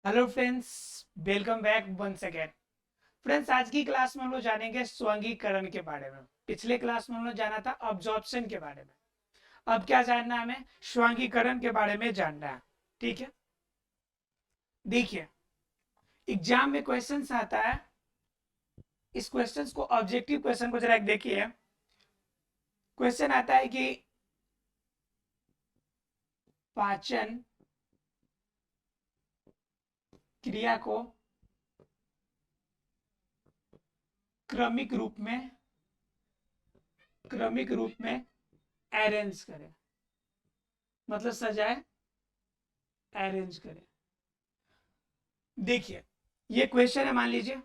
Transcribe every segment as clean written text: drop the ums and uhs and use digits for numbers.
Hello friends, welcome back once again. Friends, आज की class में हम लोग जानेंगे स्वांगीकरण के बारे में। पिछले क्लास में हम लोग जाना था अब्जॉर्प्शन के बारे में। अब क्या जानना है हमें? स्वांगीकरण के बारे में जानना है। ठीक है, देखिए, एग्जाम में क्वेश्चंस आता है। इस क्वेश्चंस को, ऑब्जेक्टिव क्वेश्चन को जरा एक देखिए। क्वेश्चन आता है कि पाचन क्रिया को क्रमिक रूप में अरेंज करें, मतलब सजाए, अरेंज करें। देखिए, ये क्वेश्चन है, मान लीजिए।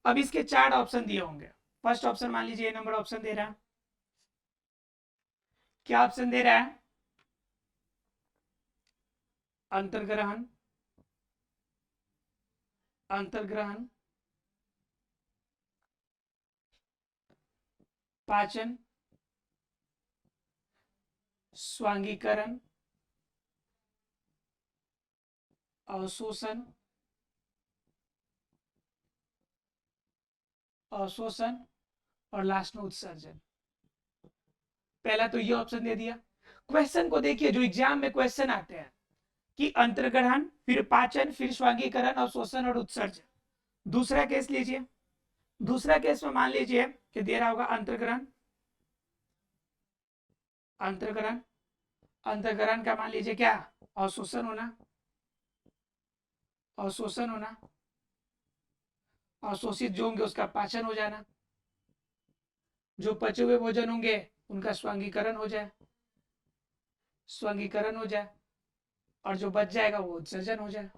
अब इसके चार ऑप्शन दिए होंगे। फर्स्ट ऑप्शन मान लीजिए, ए नंबर ऑप्शन दे रहा है। क्या ऑप्शन दे रहा है? अंतर्ग्रहण, अंतर्ग्रहण, पाचन, स्वांगीकरण, अवशोषण, अवशोषण और लास्ट में उत्सर्जन। पहला तो ये ऑप्शन दे दिया। क्वेश्चन को देखिए, जो एग्जाम में क्वेश्चन आते हैं कि अंतर्ग्रहण, फिर पाचन, फिर स्वांगीकरण, अवशोषण और उत्सर्जन। दूसरा केस लीजिए। दूसरा केस में मान लीजिए कि दे रहा होगा अंतर्ग्रहण, अंतर्ग्रहण, अंतर्ग्रहण का मान लीजिए क्या? अवशोषण होना, अवशोषण होना, अवशोषित जो होंगे उसका पाचन हो जाना, जो पचे हुए भोजन होंगे उनका स्वांगीकरण हो जाए, स्वांगीकरण हो जाए, और जो बच जाएगा वो उत्सर्जन हो जाए।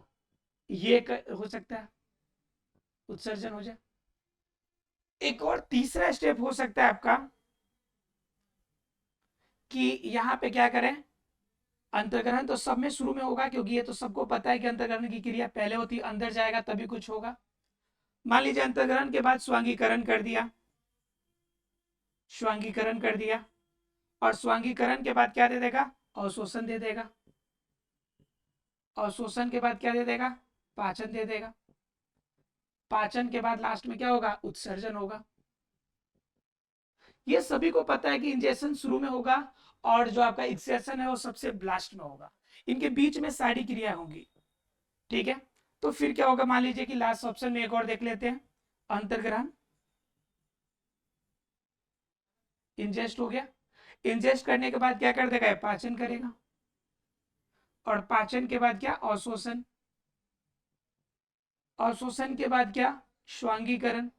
ये हो सकता है, उत्सर्जन हो जाए। एक और तीसरा स्टेप हो सकता है आपका कि यहां पे क्या करें? अंतर्ग्रहण तो सब में शुरू में होगा, क्योंकि ये तो सबको पता है कि अंतर्ग्रहण की क्रिया पहले होती है, अंदर जाएगा तभी कुछ होगा। मान लीजिए अंतर्ग्रहण के बाद स्वांगीकरण कर दिया, स्वांगीकरण कर दिया, और स्वांगीकरण के बाद क्या दे देगा? अवशोषण दे देगा। अवशोषण के बाद क्या दे देगा? पाचन दे देगा। पाचन के बाद लास्ट में क्या होगा? उत्सर्जन होगा। ये सभी को पता है कि इंजेक्शन शुरू में होगा और जो आपका एक्सेशन है वो सबसे लास्ट में होगा। इनके बीच में सारी क्रिया होंगी। ठीक है, तो फिर क्या होगा? मान लीजिए कि लास्ट ऑप्शन में एक और देख लेते हैं। अंतर्ग्रहण, इंजेस्ट हो गया। इंजेस्ट करने के बाद क्या कर देगा? पाचन करेगा। और पाचन के बाद क्या? अवशोषण। अवशोषण के बाद क्या? स्वांगीकरण।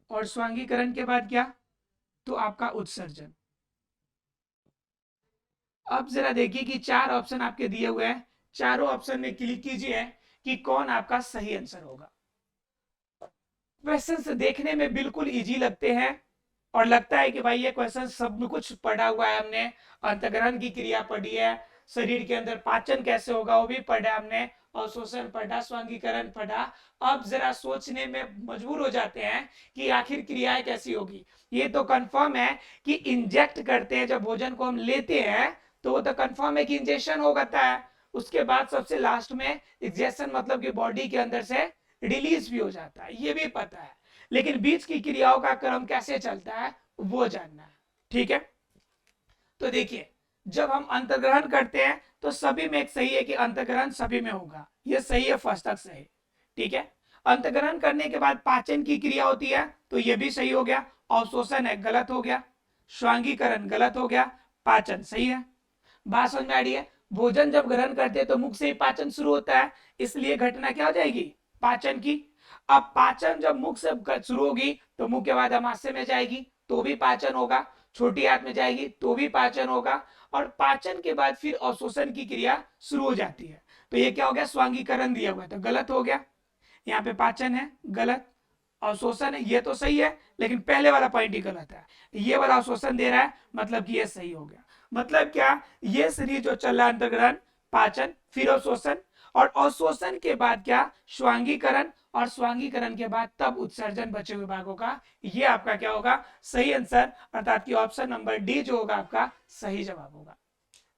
और स्वांगीकरण के बाद क्या? तो आपका उत्सर्जन। अब जरा देखिए कि चार ऑप्शन आपके दिए हुए हैं। चारों ऑप्शन में क्लिक कीजिए कि कौन आपका सही आंसर होगा। क्वेश्चंस देखने में बिल्कुल इजी लगते हैं और लगता है कि भाई ये क्वेश्चन सब में कुछ पढ़ा हुआ है हमने। अंतग्रहण की क्रिया पढ़ी है, शरीर के अंदर पाचन कैसे होगा वो भी पढ़ा हमने, अवशोषण पढ़ा, स्वांगीकरण पढ़ा। अब जरा सोचने में मजबूर हो जाते हैं कि आखिर क्रियाएं कैसी होगी। ये तो कंफर्म है कि इंजेक्ट करते हैं, जब भोजन को हम लेते हैं तो वो तो कंफर्म है कि इंजेक्शन होता है। उसके बाद सबसे लास्ट में इंजेक्शन मतलब कि बॉडी के अंदर से रिलीज भी हो जाता है, ये भी पता है। लेकिन बीच की क्रियाओं का क्रम कैसे चलता है वो जानना है। ठीक है, तो देखिए, जब हम अंतर्ग्रहण करते हैं तो सभी में एक सही है कि अंतर्ग्रहण सभी में होगा, ये सही है, फर्स्ट तक सही। ठीक है, अंतर्ग्रहण करने के बाद पाचन की क्रिया होती है तो ये भी सही हो गया। अवशोषण है, गलत हो गया। स्वांगीकरण गलत हो गया, पाचन सही है। बात समझ में आ रही है? भोजन जब ग्रहण करते हैं तो मुख से ही पाचन शुरू होता है, इसलिए घटना क्या हो जाएगी? पाचन की। अब पाचन जब मुख से शुरू होगी तो मुख के बाद अमाशय में जाएगी तो भी पाचन होगा, छोटी आंत में जाएगी तो भी पाचन होगा, और पाचन के बाद फिर अवशोषण की क्रिया शुरू हो जाती है। तो ये क्या हो गया? स्वांगीकरण दिया हुआ है तो गलत हो गया। यहाँ पे पाचन है, गलत। अवशोषण है, ये तो सही है, लेकिन पहले वाला पॉइंट ही गलत है। ये वाला अवशोषण दे रहा है, मतलब कि ये सही हो गया। मतलब क्या? ये शरीर जो चल रहा है, अंतर्ग्रहण, पाचन, फिर अवशोषण, और अवशोषण के बाद क्या? स्वांगीकरण, और स्वांगीकरण के बाद तब उत्सर्जन बचे हुए भागों का। ये आपका क्या होगा? सही आंसर, अर्थात कि ऑप्शन नंबर डी जो होगा आपका सही जवाब होगा।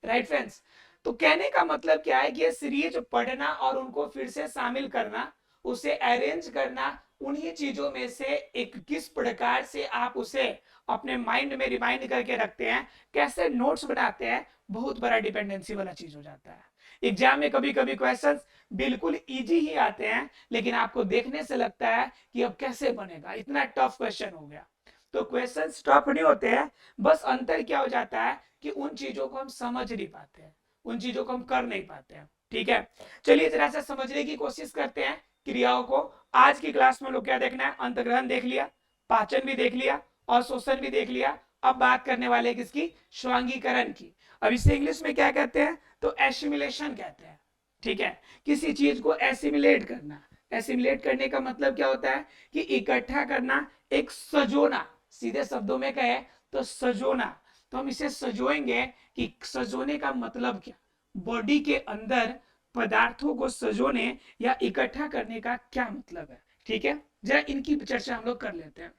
राइट फ्रेंड्स, तो कहने का मतलब क्या है कि ये सीरीज पढ़ना और उनको फिर से शामिल करना, उसे अरेंज करना, उन्हीं चीजों में से एक किस प्रकार से आप उसे अपने माइंड में रिमाइंड करके रखते हैं, कैसे नोट्स बनाते हैं, बहुत बड़ा डिपेंडेंसी वाला चीज हो जाता है। एग्जाम में कभी कभी क्वेश्चंस बिल्कुल इजी ही आते हैं, लेकिन आपको देखने से लगता है कि अब कैसे बनेगा, इतना टफ क्वेश्चन हो गया। तो क्वेश्चंस टफ नहीं होते हैं, बस अंतर क्या हो जाता है कि उन चीजों को हम समझ नहीं पाते हैं, उन चीजों को हम कर नहीं पाते हैं। ठीक है, चलिए जरा सा समझने की कोशिश करते हैं क्रियाओं को। आज की क्लास में लोग क्या देखना है, अंतग्रहण देख लिया, पाचन भी देख लिया और शोषण भी देख लिया। अब बात करने वाले किसकी, स्वांगीकरण की। अब इसे इंग्लिश में क्या कहते हैं, तो एसिमिलेशन कहते हैं। ठीक है, किसी चीज को एसिमिलेट करना। एसिमिलेट करने का मतलब क्या होता है कि इकट्ठा करना, एक सजोना, सीधे शब्दों में कहे तो सजोना। तो हम इसे सजोएंगे कि सजोने का मतलब क्या, बॉडी के अंदर पदार्थों को सजोने या इकट्ठा करने का क्या मतलब है। ठीक है, जरा इनकी चर्चा हम लोग कर लेते हैं।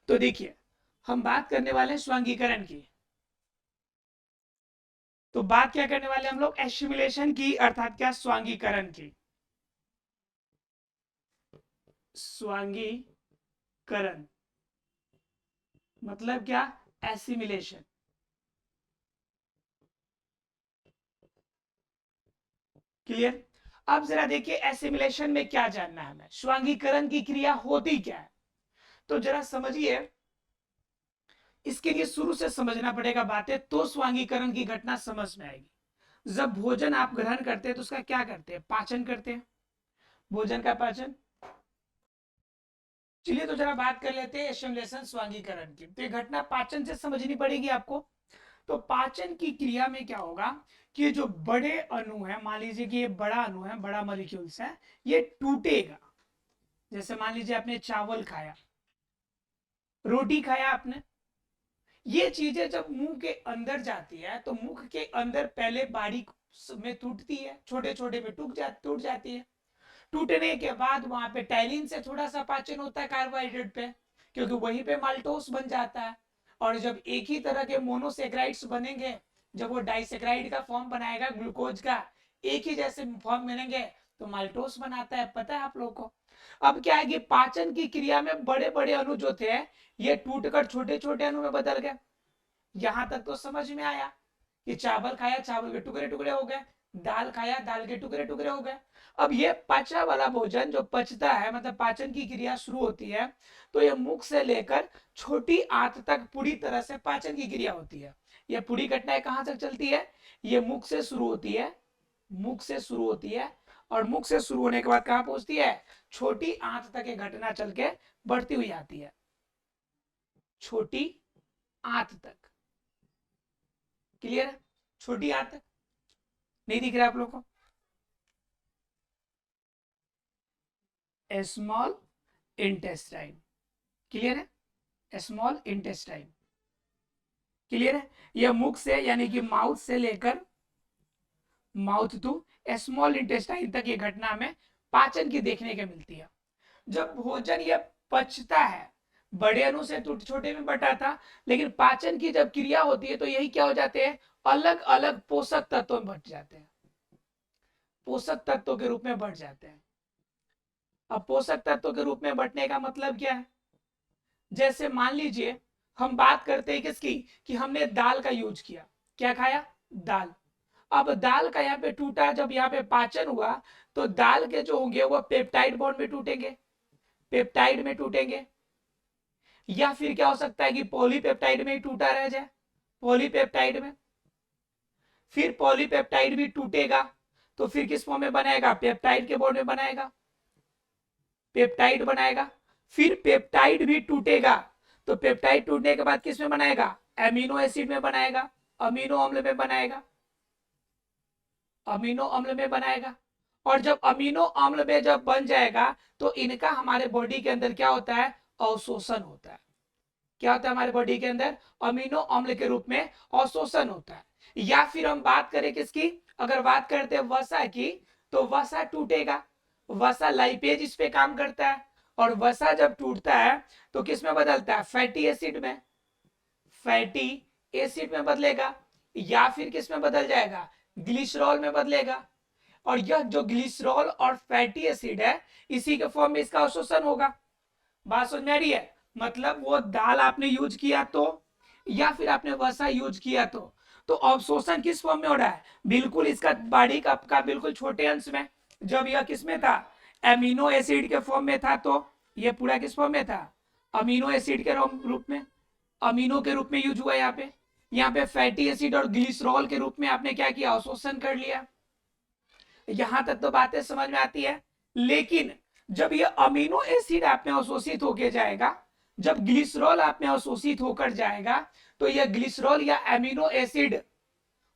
तो देखिए, हम बात करने वाले हैं स्वांगीकरण की। तो बात क्या करने वाले हम लोग, एसिमिलेशन की, अर्थात क्या, स्वांगीकरण की। स्वांगीकरण मतलब क्या, एसिमिलेशन। क्लियर। अब जरा देखिए एसिमिलेशन में क्या जानना है हमें, स्वांगीकरण की क्रिया होती क्या है। तो जरा समझिए, इसके लिए शुरू से समझना पड़ेगा बातें, तो स्वांगीकरण की घटना समझ में आएगी। जब भोजन आप ग्रहण करते हैं तो उसका क्या करते हैं, पाचन करते हैं, भोजन का पाचन। चलिए तो जरा बात कर लेते हैं एसिमिलेशन स्वांगीकरण की। तो ये घटना पाचन से समझनी पड़ेगी आपको। तो पाचन की क्रिया में क्या होगा कि जो बड़े अणु है, मान लीजिए कि ये बड़ा अणु है, बड़ा मॉलिक्यूल्स है, ये टूटेगा। जैसे मान लीजिए आपने चावल खाया, रोटी खाया आपने, ये चीजें जब मुंह के अंदर जाती है तो मुंह के अंदर पहले बारीक में टूटती है, छोटे छोटे में टूट जाती है। टूटने के बाद वहां पे टाइलिन से थोड़ा सा पाचन होता है कार्बोहाइड्रेट पे, क्योंकि वहीं पे माल्टोस बन जाता है। और जब एक ही तरह के मोनोसेक्राइड्स बनेंगे, जब वो डाइसेक्राइड का फॉर्म बनाएगा, ग्लूकोज का एक ही जैसे फॉर्म बनेंगे, तो माल्टोस बनाता है, पता है आप लोगों को। अब क्या है कि पाचन की क्रिया में बड़े बड़े अणु जो थे, ये टूटकर छोटे छोटे अणु में बदल गए। यहां तक तो समझ में आया कि चावल खाया, चावल के टुकड़े टुकड़े हो गए, दाल खाया, दाल के टुकड़े टुकड़े हो गए। अब ये पचा वाला भोजन जो पचता है, मतलब पाचन की क्रिया शुरू होती है, तो ये मुख से लेकर छोटी आंत तक पूरी तरह से पाचन की क्रिया होती है। ये पूरी घटनाएं कहां तक चलती है, ये मुख से शुरू होती है, मुख से शुरू होती है, और मुख से शुरू होने के बाद कहां पहुंचती है, छोटी आंत तक ये घटना चल के बढ़ती हुई आती है, छोटी आंत तक। क्लियर है, छोटी आंत तक। नहीं दिख रहा आप लोग को, स्मॉल इंटेस्टाइन। क्लियर है, स्मॉल इंटेस्टाइन। क्लियर है, यह मुख से यानी कि माउथ से लेकर माउथ टू स्मॉल इंटेस्टाइन तक ये घटना हमें पाचन की देखने के मिलती है। जब भोजन ये पचता है, बड़े अणु से छोटे में बटा था, लेकिन पाचन की जब क्रिया होती है तो यही क्या हो जाते हैं, अलग अलग पोषक तत्वों में बट जाते हैं, पोषक तत्वों के रूप में बढ़ जाते हैं। अब पोषक तत्वों के रूप में बंटने का मतलब क्या है, जैसे मान लीजिए हम बात करते हैं किसकी, कि हमने दाल का यूज किया, क्या खाया, दाल। अब दाल का यहाँ पे टूटा, जब यहाँ पे पाचन हुआ, तो दाल के जो होंगे वो पेप्टाइड बॉन्ड में टूटेंगे, पेप्टाइड में टूटेंगे। या फिर क्या हो सकता है कि पॉलीपेप्टाइड में ही टूटा रह जाए, पॉलीपेप्टाइड में। फिर पॉलीपेप्टाइड भी टूटेगा, तो फिर किस फॉर्म में बनाएगा, पेप्टाइड के बॉन्ड में बनाएगा, पेप्टाइड बनाएगा। फिर पेप्टाइड भी टूटेगा, तो पेप्टाइड टूटने के बाद किस में बनाएगा, एमिनो एसिड में बनाएगा, अमीनो अम्ल में बनाएगा, अमीनो अम्ल में बनाएगा। और जब अमीनो अम्ल में जब बन जाएगा, तो इनका हमारे बॉडी के अंदर क्या होता है, अवशोषण होता है। क्या होता है हमारे बॉडी के अंदर, अमीनो अम्ल के रूप में अवशोषण होता है। या फिर हम बात करें किसकी, अगर बात करते हैं वसा की, तो वसा टूटेगा, वसा लाइपेज इस पे काम करता है, और वसा जब टूटता है तो किस में बदलता है, फैटी एसिड में, फैटी एसिड में बदलेगा। या फिर किस में बदल जाएगा, ग्लिसरॉल में बदलेगा। और यह जो ग्लिसरॉल और फैटी एसिड है इसी के फॉर्म में इसका अवशोषण होगा। बात समझ में आ रही है? मतलब वो दाल आपने यूज किया तो, या फिर आपने वसा यूज किया तो अवशोषण किस फॉर्म में हो रहा है, बिल्कुल इसका बारीक आपका बिल्कुल छोटे अंश में। जब यह किस में था, एमिनो एसिड के फॉर्म में था, तो यह पूरा किस फॉर्म में था, अमीनो एसिड के रूप में, अमीनो के रूप में यूज हुआ। यहाँ पे फैटी एसिड और ग्लिसरॉल के रूप में आपने क्या किया, अवशोषण कर लिया। यहां तक तो बातें समझ में आती है। लेकिन जब ये अमीनो एसिड आप में अवशोषित होकर जाएगा, जब ग्लिसरॉल आप में अवशोषित होकर जाएगा, तो यह ग्लिसरॉल या अमीनो एसिड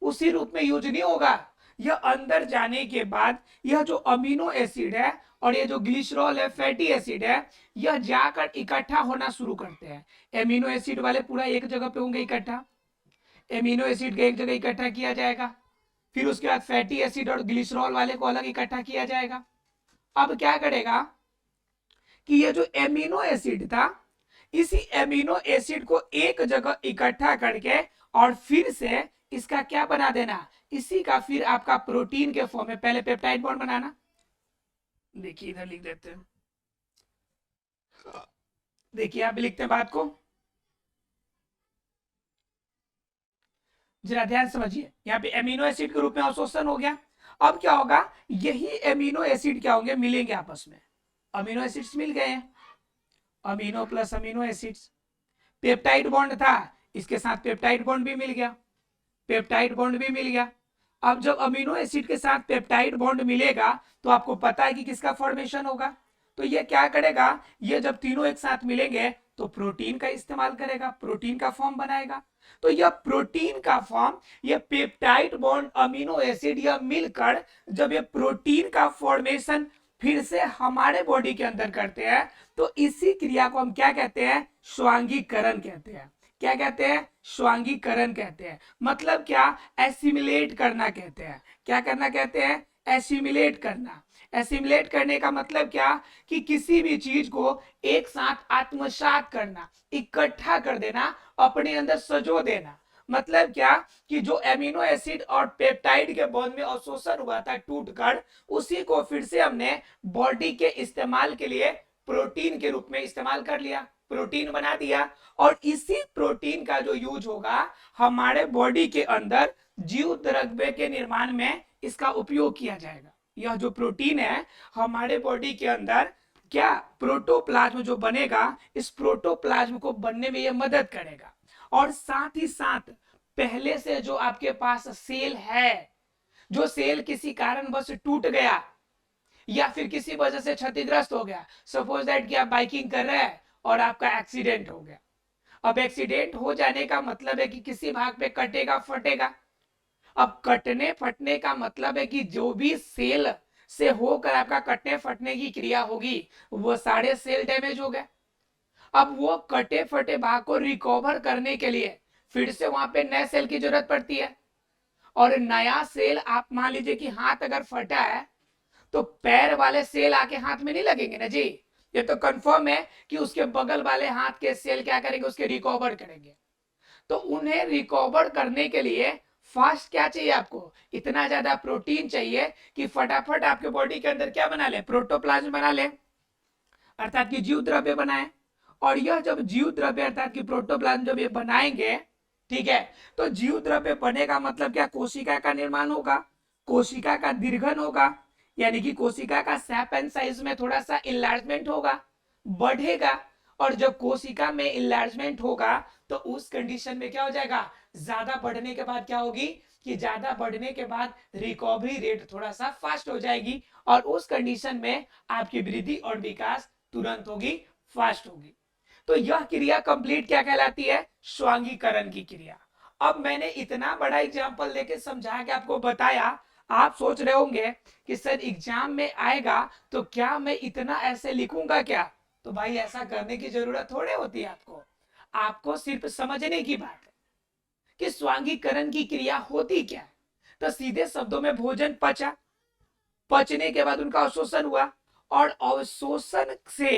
उसी रूप में यूज नहीं होगा। यह अंदर जाने के बाद यह जो अमीनो एसिड है और ये जो ग्लिसरॉल है, फैटी एसिड है, यह जाकर इकट्ठा होना शुरू करते हैं। एमिनो एसिड वाले पूरा एक जगह पे होंगे इकट्ठा, एमिनो एसिड को एक जगह इकट्ठा किया जाएगा, फिर उसके बाद फैटी एसिड और ग्लिसरॉल वाले को अलग इकट्ठा किया जाएगा। अब क्या करेगा कि ये जो एमिनो एसिड था, इसी एमिनो एसिड को एक जगह इकट्ठा करके और फिर से इसका क्या बना देना, इसी का फिर आपका प्रोटीन के फॉर्म में, पहले पेप्टाइड बॉन्ड बनाना। देखिए इधर लिख देते हैं, देखिए आप लिखते हैं बात को, जरा ध्यान समझिए। यहाँ पे एमिनो एसिड के रूप में अवशोषण हो गया। अब क्या होगा, यही एमिनो एसिड क्या होंगे, मिलेंगे आपस में, अमीनो एसिड्स मिल गए हैं, amino plus amino acids. Peptide bond था, इसके साथ पेप्टाइड बॉन्ड भी मिल गया, पेप्टाइड बॉन्ड भी मिल गया। अब जब अमीनो एसिड के साथ पेप्टाइड बॉन्ड मिलेगा तो आपको पता है कि किसका फॉर्मेशन होगा, तो ये क्या करेगा, ये जब तीनों एक साथ मिलेंगे तो प्रोटीन का इस्तेमाल करेगा, प्रोटीन का फॉर्म बनाएगा। तो यह प्रोटीन का फॉर्म, ये पेप्टाइड बॉन्ड अमीनो एसिड यह मिलकर जब ये प्रोटीन का फॉर्मेशन फिर से हमारे बॉडी के अंदर करते हैं, तो इसी क्रिया को हम क्या कहते हैं, स्वांगीकरण कहते हैं। क्या कहते हैं, स्वांगीकरण कहते हैं। मतलब क्या, एसिमिलेट करना कहते हैं। क्या करना कहते हैं, एसिमिलेट करना। एसिमिलेट करने का मतलब क्या, कि किसी भी चीज को एक साथ आत्मसात करना, इकट्ठा कर देना, अपने अंदर सजो देना। मतलब क्या, कि जो एमिनो एसिड और पेप्टाइड के बॉन्ड में अवशोषण हुआ था टूटकर, उसी को फिर से हमने बॉडी के इस्तेमाल के लिए प्रोटीन के रूप में इस्तेमाल कर लिया, प्रोटीन बना दिया। और इसी प्रोटीन का जो यूज होगा हमारे बॉडी के अंदर जीव द्रव्य के निर्माण में इसका उपयोग किया जाएगा। यह जो प्रोटीन है हमारे बॉडी के अंदर क्या, प्रोटोप्लाज्म जो बनेगा, इस प्रोटोप्लाज्म को बनने में यह मदद करेगा। और साथ ही साथ पहले से जो आपके पास सेल है, जो सेल किसी कारणवश टूट गया या फिर किसी वजह से क्षतिग्रस्त हो गया, सपोज दैट कि आप बाइकिंग कर रहे हैं और आपका एक्सीडेंट हो गया। अब एक्सीडेंट हो जाने का मतलब है कि किसी भाग पे कटेगा फटेगा। अब कटने फटने का मतलब है कि जो भी सेल से होकर आपका कटने फटने की क्रिया होगी वो सारे सेल डैमेज हो गए। अब वो कटे फटे भाग को रिकवर करने के लिए फिर से वहां पे नए सेल की जरूरत पड़ती है। और नया सेल, आप मान लीजिए कि हाथ अगर फटा है तो पैर वाले सेल आके हाथ में नहीं लगेंगे ना जी, ये तो कंफर्म है कि उसके बगल वाले हाथ के सेल क्या करेंगे, उसके रिकवर करेंगे। तो उन्हें रिकवर करने के लिए फास्ट क्या चाहिए आपको, इतना ज्यादा प्रोटीन चाहिए कि फटाफट आपके बॉडी के अंदर क्या बना ले, प्रोटोप्लाज्म बना ले, अर्थात कि जीव द्रव्य बनाए। और यह जब जीव द्रव्य अर्थात कि प्रोटोप्लाज्म जब ये बनाएंगे, ठीक है, तो जीव द्रव्य बनेगा मतलब क्या, कोशिका का निर्माण होगा, कोशिका का दीर्घन होगा, यानी कि कोशिका का शेप एंड साइज में थोड़ा सा इनलार्जमेंट होगा, बढ़ेगा। और जब कोशिका में इनलार्जमेंट होगा तो उस कंडीशन में क्या हो जाएगा, ज्यादा बढ़ने के बाद क्या होगी, कि ज्यादा बढ़ने के बाद रिकवरी रेट थोड़ा सा फास्ट हो जाएगी और उस कंडीशन में आपकी वृद्धि और विकास तुरंत होगी, फास्ट होगी। तो यह क्रिया कंप्लीट क्या कहलाती है, स्वांगीकरण की क्रिया। अब मैंने इतना बड़ा एग्जांपल लेके समझा के आपको बताया, आप सोच रहे होंगे कि सर एग्जाम में आएगा तो क्या मैं इतना ऐसे लिखूंगा क्या, तो भाई ऐसा करने की जरूरत थोड़े होती है आपको, आपको सिर्फ समझने की बात है कि स्वांगीकरण की क्रिया होती क्या है। तो सीधे शब्दों में भोजन पचा, पचने के बाद उनका अवशोषण हुआ और अवशोषण से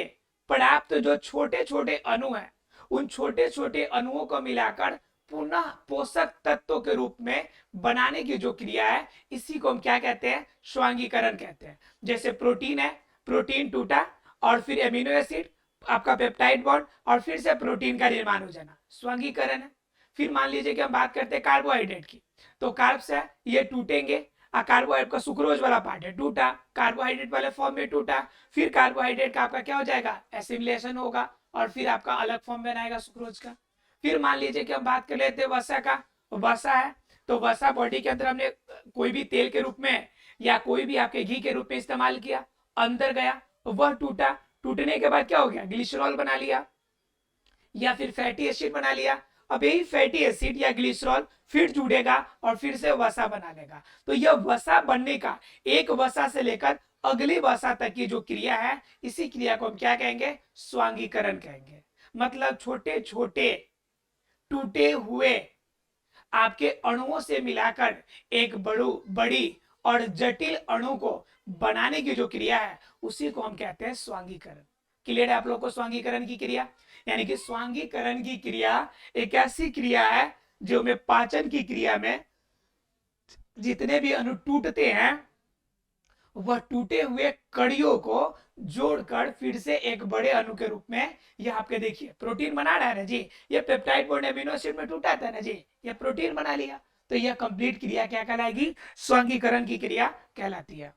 प्राप्त जो छोटे छोटे अणु हैं, उन छोटे छोटे अणुओं को मिलाकर पुनः पोषक तत्वों के रूप में बनाने की जो क्रिया है, इसी को हम क्या कहते हैं, स्वांगीकरण कहते हैं। जैसे प्रोटीन है, प्रोटीन टूटा और फिर एमिनो एसिड, आपका पेप्टाइड बॉन्ड, और फिर से प्रोटीन का निर्माण हो जाना, स्वांगीकरण है। फिर मान लीजिए कि हम बात करते हैं कार्बोहाइड्रेट की, तो कार्ब्स है, ये टूटेंगे, कार्बोहाइड्रेट का सुक्रोज वाला पार्ट है, टूटा, कार्बोहाइड्रेट वाले फॉर्म में टूटा, फिर कार्बोहाइड्रेट का आपका क्या हो जाएगा, एसिमिलेशन होगा, और फिर आपका अलग फॉर्म बनाएगा सुक्रोज का। फिर मान लीजिए कि हम बात कर लेते हैं वसा का, वसा है, तो वसा बॉडी के अंदर हमने कोई भी तेल के रूप में या कोई भी आपके घी के रूप में इस्तेमाल किया, अंदर गया, वह टूटा, टूटने के बाद क्या हो गया, ग्लिसरॉल बना लिया या फिर फैटी एसिड बना लिया। अब यही फैटी एसिड या ग्लिसरॉल फिर जुड़ेगा और फिर से वसा बना लेगा। तो यह वसा बनने का, एक वसा से लेकर अगली वसा तक की जो क्रिया है, इसी क्रिया को हम क्या कहेंगे, स्वांगीकरण कहेंगे। मतलब छोटे छोटे टूटे हुए आपके अणुओं से मिलाकर एक बड़ी और जटिल अणु को बनाने की जो क्रिया है, उसी को हम कहते हैं स्वांगीकरण। क्लियर है आप लोग को स्वांगीकरण की क्रिया? यानी कि स्वांगीकरण की क्रिया एक ऐसी क्रिया है जो में पाचन की क्रिया में जितने भी अणु टूटते हैं, वह टूटे हुए कड़ियों को जोड़कर फिर से एक बड़े अणु के रूप में, यह आपके देखिए प्रोटीन बना रहा है ना जी, ये पेप्टाइड बॉन्ड एमिनो एसिड में टूटा था ना जी, ये प्रोटीन बना लिया। तो यह कंप्लीट क्रिया क्या कहलाएगी, स्वांगीकरण की क्रिया कहलाती है।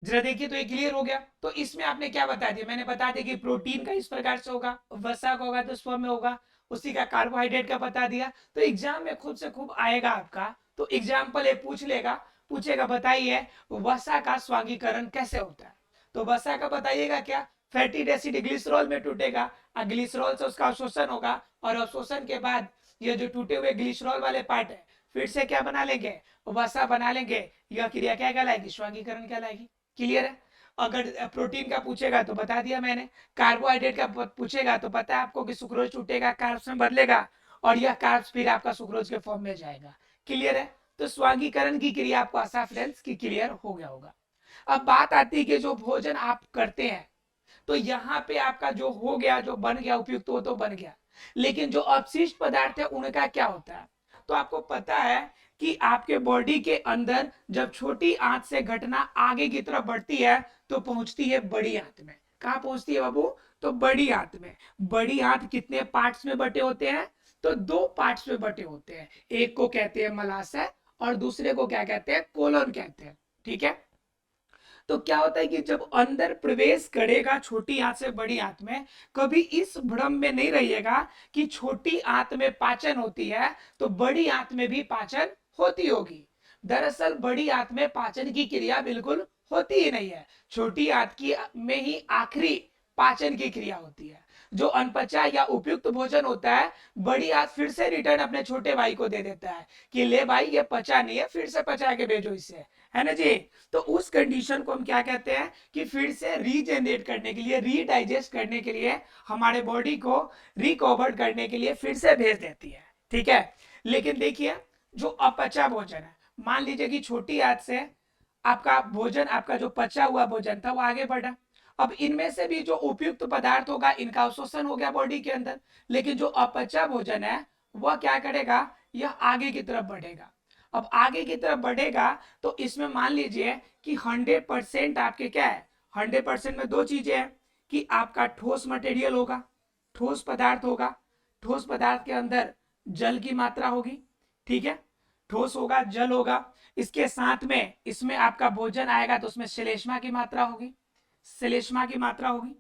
जरा देखिए, तो ये क्लियर हो गया। तो इसमें आपने क्या बता दिया, मैंने बता दिया कि प्रोटीन का इस प्रकार से होगा, वसा का होगा तो इस फॉर्म में होगा, उसी का कार्बोहाइड्रेट का बता दिया। तो एग्जाम में खुद से खूब आएगा आपका, तो एग्जाम्पल ये पूछ लेगा, पूछेगा बताइए वसा का स्वांगीकरण कैसे होता है। तो वसा का बताइएगा क्या, फैटी एसिड ग्लिसरॉल में टूटेगा, ग्लिसरॉल से उसका अवशोषण होगा, और अवशोषण के बाद ये जो टूटे हुए ग्लिसरॉल वाले पार्ट है, फिर से क्या बना लेंगे, वसा बना लेंगे। यह क्रिया क्या कहलाएगी, स्वांगीकरण कहलाएगी। क्लियर है? अगर प्रोटीन का पूछेगा तो बता दिया मैंने, कार्बोहाइड्रेट का पूछेगा तो पता है आपको कि सुक्रोज टूटेगा, कार्ब्स में बदलेगा, और यह कार्ब्स फिर आपका सुक्रोज के फॉर्म में जाएगा। क्लियर है? तो स्वांगीकरण की क्रिया आपको आशा फ्रेंड्स की क्लियर हो गया होगा। अब बात आती है कि जो भोजन आप करते हैं, तो यहाँ पे आपका जो हो गया, जो बन गया उपयुक्त, वो तो बन गया, लेकिन जो अपशिष्ट पदार्थ है उनका क्या होता है। तो आपको पता है कि आपके बॉडी के अंदर जब छोटी आंत से घटना आगे की तरफ बढ़ती है, तो पहुंचती है बड़ी आंत में। कहाँ पहुंचती है बाबू, तो बड़ी आंत में। बड़ी आंत कितने पार्ट्स में बटे होते हैं, तो दो पार्ट्स में बटे होते हैं, एक को कहते हैं मलाशय और दूसरे को क्या कहते हैं, कोलन कहते हैं। ठीक है? तो क्या होता है कि जब अंदर प्रवेश करेगा छोटी आंत से बड़ी आंत में, कभी इस भ्रम में नहीं रहिएगा कि छोटी आंत में पाचन होती है तो बड़ी आंत में भी पाचन होती होगी। दरअसल बड़ी आंत में पाचन की क्रिया बिल्कुल होती ही नहीं है, छोटी आंत की में ही आखिरी पाचन की क्रिया होती है। जो अनपचा या उपयुक्त भोजन होता है, बड़ी आंत फिर से रिटर्न अपने छोटे भाई को दे देता है कि ले भाई ये पचा नहीं है, फिर से पचा के भेजो इसे, है ना जी। तो उस कंडीशन को हम क्या कहते हैं कि फिर से रीजनरेट करने के लिए, रीडाइजेस्ट करने के लिए, हमारे बॉडी को रिकवर करने के लिए फिर से भेज देती है। ठीक है? लेकिन देखिए, जो अपचा भोजन है, मान लीजिए कि छोटी आंत से आपका भोजन, आपका जो पचा हुआ भोजन था वो आगे बढ़ा, अब इनमें से भी जो उपयुक्त पदार्थ होगा, इनका अवशोषण हो गया बॉडी के अंदर, लेकिन जो अपचा भोजन है वह क्या करेगा, यह आगे की तरफ बढ़ेगा। अब आगे की तरफ बढ़ेगा तो इसमें मान लीजिए कि 100% आपके क्या है, 100% में दो चीजें हैं कि आपका ठोस मटेरियल होगा, ठोस पदार्थ होगा, ठोस पदार्थ के अंदर जल की मात्रा होगी। ठीक है? ठोस होगा, जल होगा, इसके साथ में इसमें आपका भोजन आएगा तो उसमें श्लेष्मा की मात्रा होगी, श्लेष्मा की मात्रा होगी।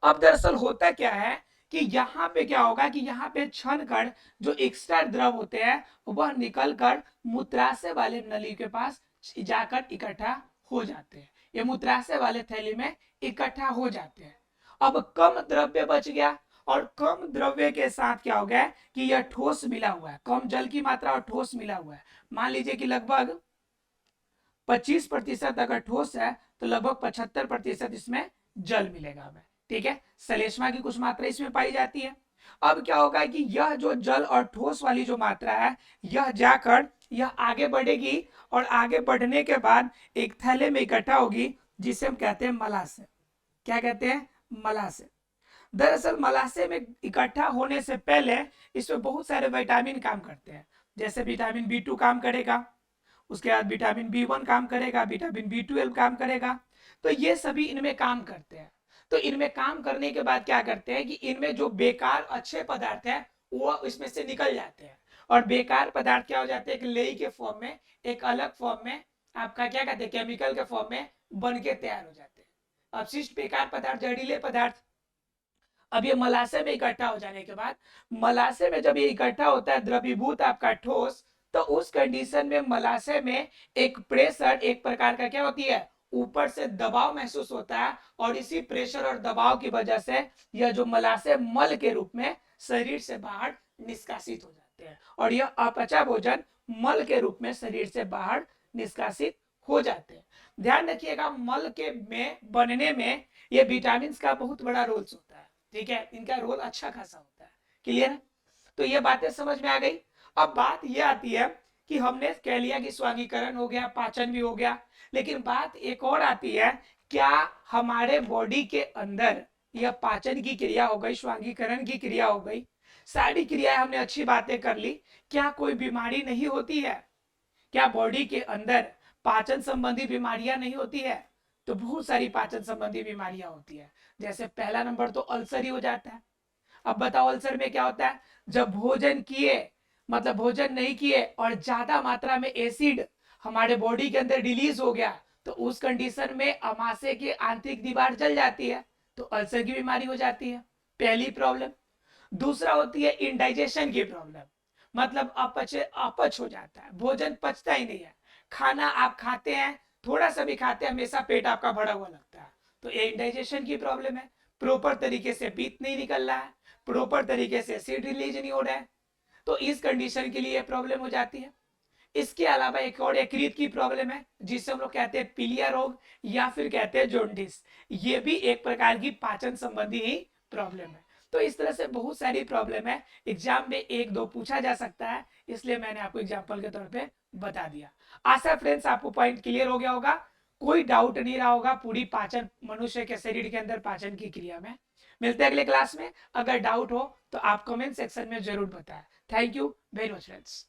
अब दरअसल होता क्या है कि यहाँ पे क्या होगा कि यहाँ पे क्षण कण जो एक्स्ट्रा द्रव होते हैं, वह निकलकर मूत्राशय वाले नली के पास जाकर इकट्ठा हो जाते हैं, ये मूत्राशय वाले थैली में इकट्ठा हो जाते हैं। अब कम द्रव्य बच गया, और कम द्रव्य के साथ क्या हो गया कि यह ठोस मिला हुआ है, कम जल की मात्रा और ठोस मिला हुआ है। मान लीजिए कि लगभग 25% अगर ठोस है तो लगभग 75% इसमें जल मिलेगा हमें। ठीक है? श्लेष्मा की कुछ मात्रा इसमें पाई जाती है। अब क्या होगा कि यह जो जल और ठोस वाली जो मात्रा है, यह जाकर यह आगे बढ़ेगी, और आगे बढ़ने के बाद एक थैले में इकट्ठा होगी, जिसे हम कहते हैं मलाशय। क्या कहते हैं, मलाशय। दरअसल मलाशय में इकट्ठा होने से पहले इसमें बहुत सारे विटामिन काम करते हैं, जैसे विटामिन B2 काम करेगा, उसके बाद विटामिन B1 काम करेगा, विटामिन B12 काम करेगा। तो ये सभी इनमें काम करते हैं। तो इनमें काम करने के बाद क्या करते हैं कि इनमें जो बेकार अच्छे पदार्थ है वो इसमें से निकल जाते हैं, और बेकार पदार्थ क्या हो जाते हैं, एक लेई के फॉर्म में, एक अलग फॉर्म में, आपका क्या कहते हैं, केमिकल के फॉर्म में बन के तैयार हो जाते हैं अपशिष्ट बेकार पदार्थ, जहरीले पदार्थ। अब ये मलाशय में इकट्ठा हो जाने के बाद, मलाशय में जब ये इकट्ठा होता है द्रवीभूत आपका ठोस, तो उस कंडीशन में मलाशय में एक प्रेशर, एक प्रकार का क्या होती है, ऊपर से दबाव महसूस होता है, और इसी प्रेशर और दबाव की वजह से यह जो मलाशय मल के रूप में शरीर से बाहर निष्कासित हो जाते हैं, और यह अपचा भोजन मल के रूप में शरीर से बाहर निष्कासित हो जाते हैं। ध्यान रखिएगा, मल के में बनने में ये विटामिन का बहुत बड़ा रोल होता है, ठीक है, इनका रोल अच्छा खासा होता है। क्लियर है? तो ये बातें समझ में आ गई। अब बात ये आती है कि हमने कह लिया कि स्वांगीकरण हो गया, पाचन भी हो गया, लेकिन बात एक और आती है, क्या हमारे बॉडी के अंदर यह पाचन की क्रिया हो गई, स्वांगीकरण की क्रिया हो गई, सारी क्रियाएं हमने अच्छी बातें कर ली, क्या कोई बीमारी नहीं होती है? क्या बॉडी के अंदर पाचन संबंधी बीमारियां नहीं होती है? तो बहुत सारी पाचन संबंधी बीमारियां होती है। जैसे पहला नंबर तो अल्सर ही हो जाता है। अब बताओ अल्सर में क्या होता है, जब भोजन किए, मतलब भोजन नहीं किए और ज्यादा मात्रा में एसिड हमारे बॉडी के अंदर रिलीज हो गया, तो उस कंडीशन में अमाशय की आंतरिक दीवार जल जाती है, तो अल्सर की बीमारी हो जाती है, पहली प्रॉब्लम। दूसरा होती है इंडाइजेशन की प्रॉब्लम, मतलब अपच हो जाता है, भोजन पचता ही नहीं है, खाना आप खाते हैं, थोड़ा सा भी खाते हैं, हमेशा पेट आपका भरा हुआ लगता है, तो ये इंडाइजेशन की प्रॉब्लम है। प्रॉपर तरीके से पित्त नहीं निकल रहा है, प्रॉपर तरीके से एसिड रिलीज नहीं हो रहा है, तो इस कंडीशन के लिए प्रॉब्लम हो जाती है। इसके अलावा एक और यकृत की प्रॉब्लम है, जिसे हम लोग कहते हैं पीलिया रोग, या फिर कहते हैं जॉन्डिस, ये भी एक प्रकार की पाचन संबंधी ही प्रॉब्लम है। तो इस तरह से बहुत सारी प्रॉब्लम है, एग्जाम में एक दो पूछा जा सकता है, इसलिए मैंने आपको एग्जाम्पल के तौर पे बता दिया। आशा फ्रेंड्स आपको पॉइंट क्लियर हो गया होगा, कोई डाउट नहीं रहा होगा पूरी पाचन, मनुष्य के शरीर के अंदर पाचन की क्रिया में। मिलते हैं अगले क्लास में, अगर डाउट हो तो आप कमेंट सेक्शन में जरूर बताएं। Thank you very much friends.